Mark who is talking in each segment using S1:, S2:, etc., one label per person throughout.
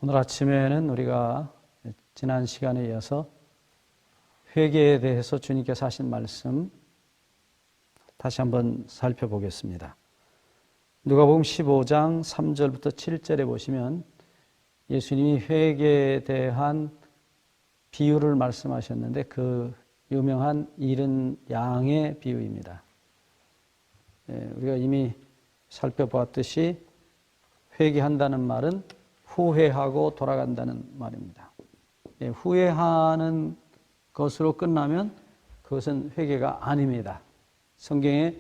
S1: 오늘 아침에는 우리가 지난 시간에 이어서 회개에 대해서 주님께서 하신 말씀 다시 한번 살펴보겠습니다. 누가복음 15장 3절부터 7절에 보시면 예수님이 회개에 대한 비유를 말씀하셨는데 그 유명한 잃은 양의 비유입니다. 우리가 이미 살펴보았듯이 회개한다는 말은 후회하고 돌아간다는 말입니다. 후회하는 것으로 끝나면 그것은 회개가 아닙니다. 성경에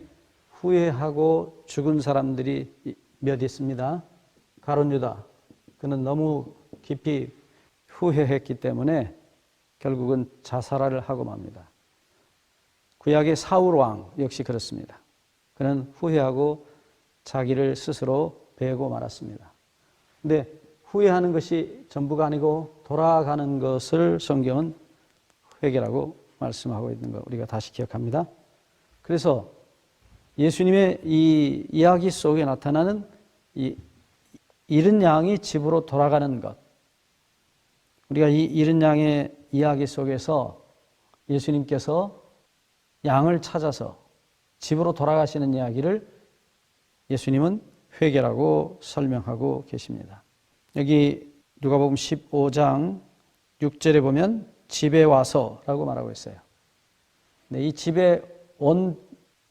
S1: 후회하고 죽은 사람들이 몇 있습니다. 가룟 유다, 그는 너무 깊이 후회했기 때문에 결국은 자살을 하고 맙니다. 구약의 사울 왕 역시 그렇습니다. 그는 후회하고 자기를 스스로 베고 말았습니다. 근데 후회하는 것이 전부가 아니고 돌아가는 것을 성경은 회개라고 말씀하고 있는 거 우리가 다시 기억합니다. 그래서 예수님의 이 이야기 속에 나타나는 이 잃은 양이 집으로 돌아가는 것, 우리가 이 잃은 양의 이야기 속에서 예수님께서 양을 찾아서 집으로 돌아가시는 이야기를 예수님은 회개라고 설명하고 계십니다. 여기 누가복음 15장 6절에 보면 집에 와서라고 말하고 있어요. 이 집에 온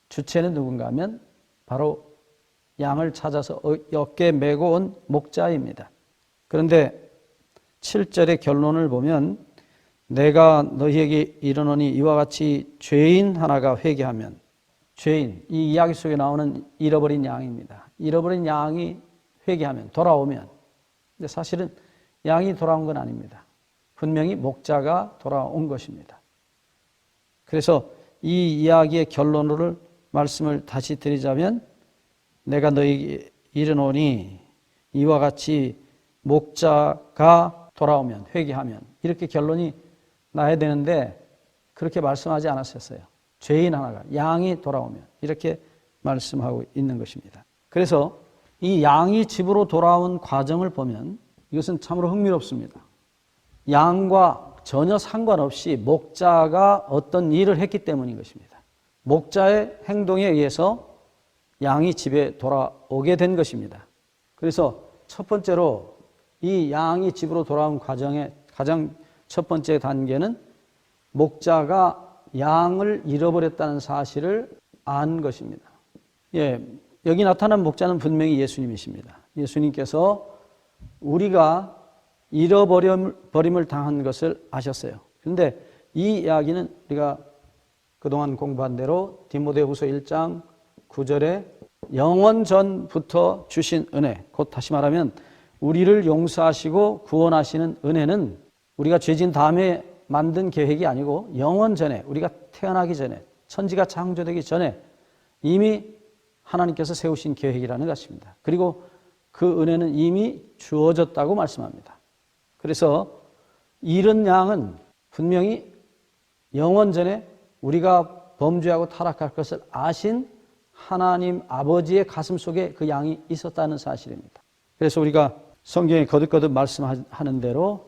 S1: 주체는 누군가 하면 바로 양을 찾아서 어깨에 메고 온 목자입니다. 그런데 7절의 결론을 보면 내가 너희에게 이르노니 이와 같이 죄인 하나가 회개하면, 죄인, 이 이야기 속에 나오는 잃어버린 양입니다. 잃어버린 양이 회개하면, 돌아오면, 근데 사실은 양이 돌아온 건 아닙니다. 분명히 목자가 돌아온 것입니다. 그래서 이 이야기의 결론을 말씀을 다시 드리자면 내가 너희에게 이르노니 이와 같이 목자가 돌아오면, 회개하면, 이렇게 결론이 나야 되는데 그렇게 말씀하지 않았었어요. 죄인 하나가, 양이 돌아오면, 이렇게 말씀하고 있는 것입니다. 그래서 이 양이 집으로 돌아온 과정을 보면 이것은 참으로 흥미롭습니다. 양과 전혀 상관없이 목자가 어떤 일을 했기 때문인 것입니다. 목자의 행동에 의해서 양이 집에 돌아오게 된 것입니다. 그래서 첫 번째로 이 양이 집으로 돌아온 과정의 가장 첫 번째 단계는 목자가 양을 잃어버렸다는 사실을 안 것입니다. 여기 나타난 목자는 분명히 예수님이십니다. 예수님께서 우리가 잃어버림을 당한 것을 아셨어요. 그런데 이 이야기는 우리가 그동안 공부한 대로 디모데후서 1장 9절에 영원 전부터 주신 은혜, 곧 다시 말하면 우리를 용서하시고 구원하시는 은혜는 우리가 죄진 다음에 만든 계획이 아니고 영원 전에, 우리가 태어나기 전에, 천지가 창조되기 전에 이미 하나님께서 세우신 계획이라는 것입니다. 그리고 그 은혜는 이미 주어졌다고 말씀합니다. 그래서 잃은 양은 분명히 영원 전에 우리가 범죄하고 타락할 것을 아신 하나님 아버지의 가슴 속에 그 양이 있었다는 사실입니다. 그래서 우리가 성경에 거듭거듭 말씀하는 대로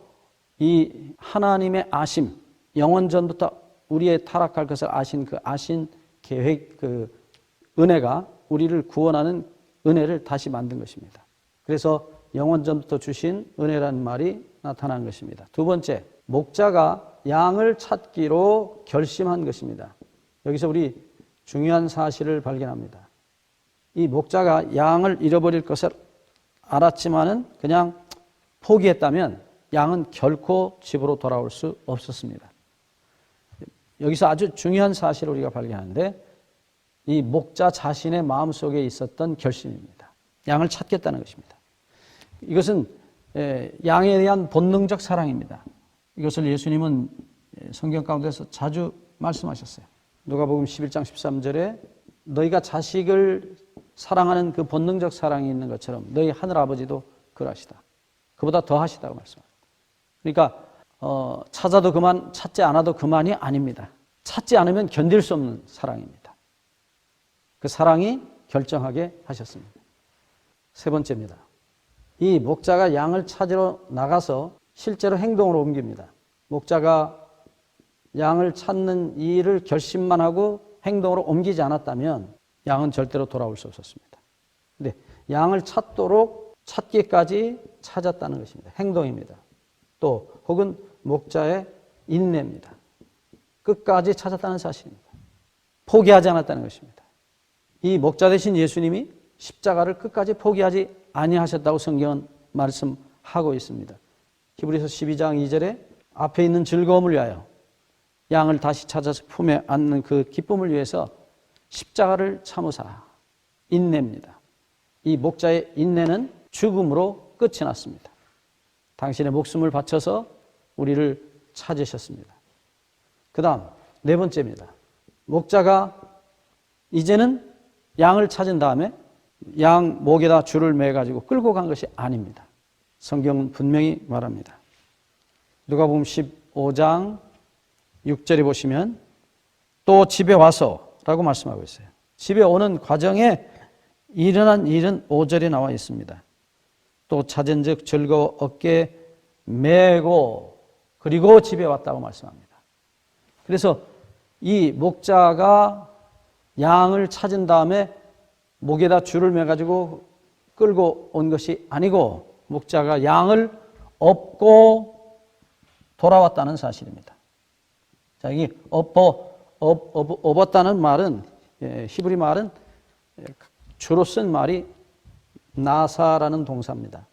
S1: 이 하나님의 아심, 영원 전부터 우리의 타락할 것을 아신 그 아신 계획, 그 은혜가 우리를 구원하는 은혜를 다시 만든 것입니다. 그래서 영원 전부터 주신 은혜라는 말이 나타난 것입니다. 두 번째, 목자가 양을 찾기로 결심한 것입니다. 여기서 우리 중요한 사실을 발견합니다. 이 목자가 양을 잃어버릴 것을 알았지만은 그냥 포기했다면 양은 결코 집으로 돌아올 수 없었습니다. 여기서 아주 중요한 사실을 우리가 발견하는데 이 목자 자신의 마음속에 있었던 결심입니다. 양을 찾겠다는 것입니다. 이것은 양에 대한 본능적 사랑입니다. 이것을 예수님은 성경 가운데서 자주 말씀하셨어요. 누가복음 11장 13절에 너희가 자식을 사랑하는 그 본능적 사랑이 있는 것처럼 너희 하늘아버지도 그러하시다. 그보다 더 하시다고 말씀합니다. 그러니까 찾아도 그만, 찾지 않아도 그만이 아닙니다. 찾지 않으면 견딜 수 없는 사랑입니다. 그 사랑이 결정하게 하셨습니다. 세 번째입니다. 이 목자가 양을 찾으러 나가서 실제로 행동으로 옮깁니다. 목자가 양을 찾는 일을 결심만 하고 행동으로 옮기지 않았다면 양은 절대로 돌아올 수 없었습니다. 근데 양을 찾기까지 찾았다는 것입니다. 행동입니다. 또 혹은 목자의 인내입니다. 끝까지 찾았다는 사실입니다. 포기하지 않았다는 것입니다. 이 목자 되신 예수님이 십자가를 끝까지 포기하지 아니하셨다고 성경은 말씀하고 있습니다. 히브리서 12장 2절에 앞에 있는 즐거움을 위하여 양을 다시 찾아서 품에 안는 그 기쁨을 위해서 십자가를 참으사 인내입니다. 이 목자의 인내는 죽음으로 끝이 났습니다. 당신의 목숨을 바쳐서 우리를 찾으셨습니다. 그 다음 네 번째입니다. 목자가 이제는 양을 찾은 다음에 양 목에다 줄을 매가지고 끌고 간 것이 아닙니다. 성경은 분명히 말합니다. 누가복음 15장 6절에 보시면 또 집에 와서 라고 말씀하고 있어요. 집에 오는 과정에 일어난 일은 5절에 나와 있습니다. 또 찾은즉 즐거워 어깨에 메고 그리고 집에 왔다고 말씀합니다. 그래서 이 목자가 양을 찾은 다음에 목에다 줄을 매가지고 끌고 온 것이 아니고 목자가 양을 업고 돌아왔다는 사실입니다. 자, 이 업었다는 말은 히브리 말은 주로 쓴 말이 나사라는 동사입니다.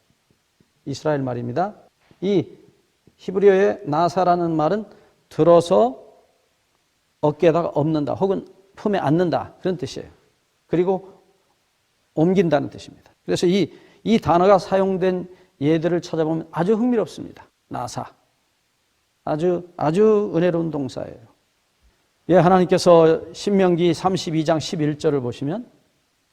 S1: 이스라엘 말입니다. 이 히브리어의 나사라는 말은 들어서 어깨에다가 엎는다 혹은 품에 안는다 그런 뜻이에요. 그리고 옮긴다는 뜻입니다. 그래서 이 단어가 사용된 예들을 찾아보면 아주 흥미롭습니다. 나사. 아주 은혜로운 동사예요. 예, 하나님께서 신명기 32장 11절을 보시면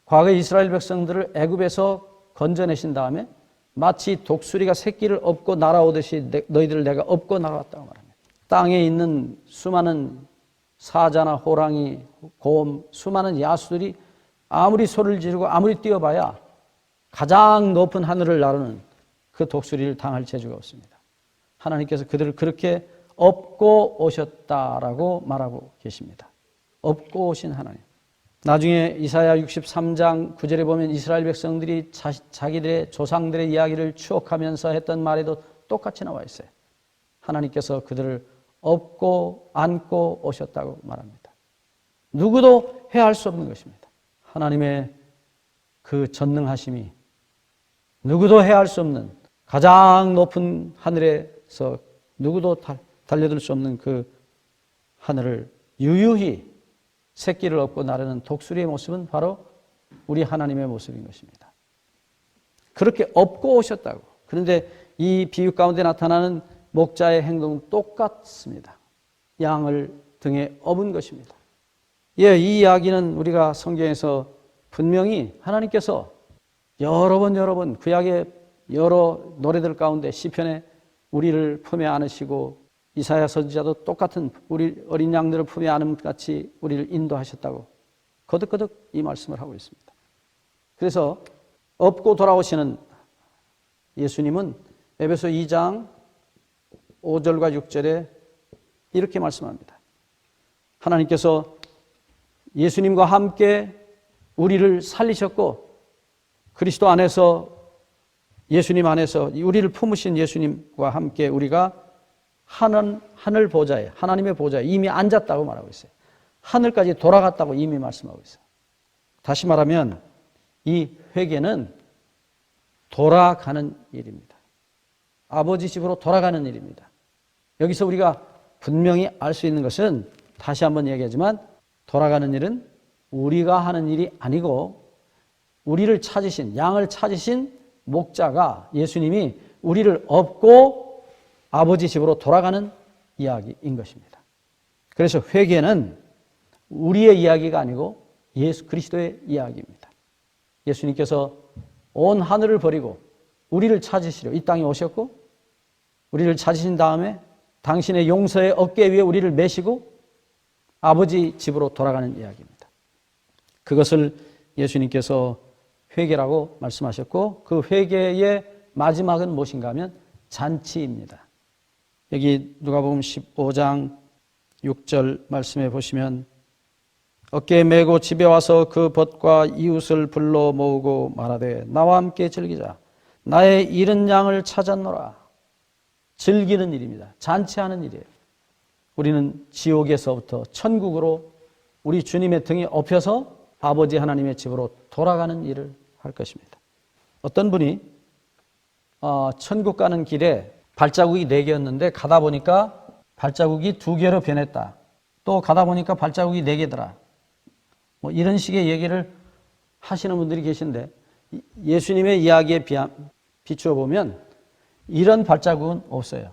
S1: 과거 이스라엘 백성들을 애굽에서 건져내신 다음에 마치 독수리가 새끼를 업고 날아오듯이 너희들을 내가 업고 나갔다고 말합니다. 땅에 있는 수많은 사자나 호랑이, 곰, 수많은 야수들이 아무리 소리를 지르고 아무리 뛰어봐야 가장 높은 하늘을 나르는 그 독수리를 당할 재주가 없습니다. 하나님께서 그들을 그렇게 업고 오셨다라고 말하고 계십니다. 업고 오신 하나님. 나중에 이사야 63장 9절에 보면 이스라엘 백성들이 자기들의 조상들의 이야기를 추억하면서 했던 말에도 똑같이 나와 있어요. 하나님께서 그들을 업고 안고 오셨다고 말합니다. 누구도 해할 수 없는 것입니다. 하나님의 그 전능하심이 누구도 해할 수 없는 가장 높은 하늘에서 누구도 달려들 수 없는 그 하늘을 유유히 새끼를 업고 나르는 독수리의 모습은 바로 우리 하나님의 모습인 것입니다. 그렇게 업고 오셨다고. 그런데 이 비유 가운데 나타나는 목자의 행동은 똑같습니다. 양을 등에 업은 것입니다. 예, 이 이야기는 우리가 성경에서 분명히 하나님께서 여러 번 구약의 여러 노래들 가운데 시편에 우리를 품에 안으시고 이사야 선지자도 똑같은 우리 어린 양들을 품에 안음 같이 우리를 인도하셨다고 거듭거듭 이 말씀을 하고 있습니다. 그래서 업고 돌아오시는 예수님은 에베소 2장 5절과 6절에 이렇게 말씀합니다. 하나님께서 예수님과 함께 우리를 살리셨고 그리스도 안에서 예수님 안에서 우리를 품으신 예수님과 함께 우리가 하늘 보좌에 하나님의 보좌에 이미 앉았다고 말하고 있어요. 하늘까지 돌아갔다고 이미 말씀하고 있어요. 다시 말하면 이 회개는 돌아가는 일입니다. 아버지 집으로 돌아가는 일입니다. 여기서 우리가 분명히 알 수 있는 것은 다시 한번 얘기하지만 돌아가는 일은 우리가 하는 일이 아니고 우리를 찾으신 양을 찾으신 목자가 예수님이 우리를 업고 아버지 집으로 돌아가는 이야기인 것입니다. 그래서 회개는 우리의 이야기가 아니고 예수 그리스도의 이야기입니다. 예수님께서 온 하늘을 버리고 우리를 찾으시려 이 땅에 오셨고 우리를 찾으신 다음에 당신의 용서의 어깨 위에 우리를 메시고 아버지 집으로 돌아가는 이야기입니다. 그것을 예수님께서 회개라고 말씀하셨고 그 회개의 마지막은 무엇인가 하면 잔치입니다. 여기 누가복음 15장 6절 말씀해 보시면 어깨에 메고 집에 와서 그 벗과 이웃을 불러 모으고 말하되 나와 함께 즐기자. 나의 잃은 양을 찾았노라. 즐기는 일입니다. 잔치하는 일이에요. 우리는 지옥에서부터 천국으로 우리 주님의 등에 업혀서 아버지 하나님의 집으로 돌아가는 일을 할 것입니다. 어떤 분이 천국 가는 길에 발자국이 4개였는데 가다 보니까 발자국이 2개로 변했다. 또 가다 보니까 발자국이 4개더라. 뭐 이런 식의 얘기를 하시는 분들이 계신데 예수님의 이야기에 비추어 보면 이런 발자국은 없어요.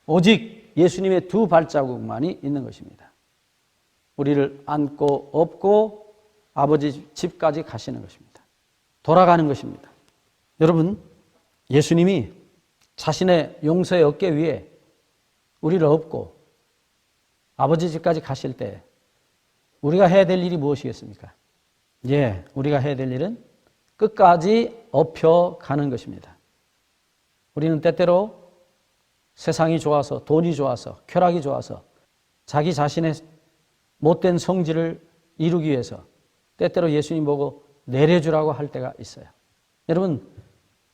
S1: 오직 예수님의 2 발자국만이 있는 것입니다. 우리를 안고 업고 아버지 집까지 가시는 것입니다. 돌아가는 것입니다. 여러분, 예수님이 자신의 용서의 어깨 위에 우리를 업고 아버지 집까지 가실 때 우리가 해야 될 일이 무엇이겠습니까? 우리가 해야 될 일은 끝까지 업혀가는 것입니다. 우리는 때때로 세상이 좋아서, 돈이 좋아서, 쾌락이 좋아서 자기 자신의 못된 성질을 이루기 위해서 때때로 예수님 보고 내려주라고 할 때가 있어요. 여러분,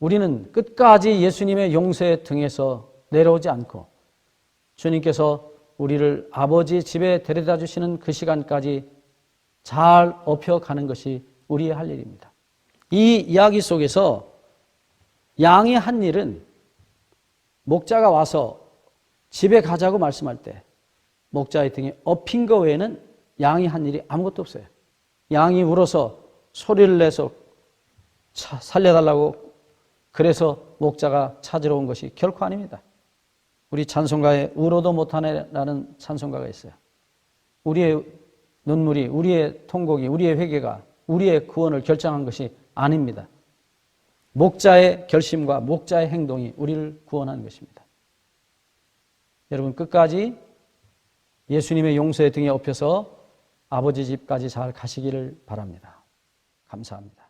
S1: 우리는 끝까지 예수님의 용서의 등에서 내려오지 않고 주님께서 우리를 아버지 집에 데려다 주시는 그 시간까지 잘 업혀가는 것이 우리의 할 일입니다. 이 이야기 속에서 양이 한 일은 목자가 와서 집에 가자고 말씀할 때 목자의 등에 업힌 것 외에는 양이 한 일이 아무것도 없어요. 양이 울어서 소리를 내서 살려달라고 그래서 목자가 찾으러 온 것이 결코 아닙니다. 우리 찬송가에 울어도 못하네라는 찬송가가 있어요. 우리의 눈물이, 우리의 통곡이, 우리의 회개가 우리의 구원을 결정한 것이 아닙니다. 목자의 결심과 목자의 행동이 우리를 구원한 것입니다. 여러분, 끝까지 예수님의 용서의 등에 업혀서 아버지 집까지 잘 가시기를 바랍니다. 감사합니다.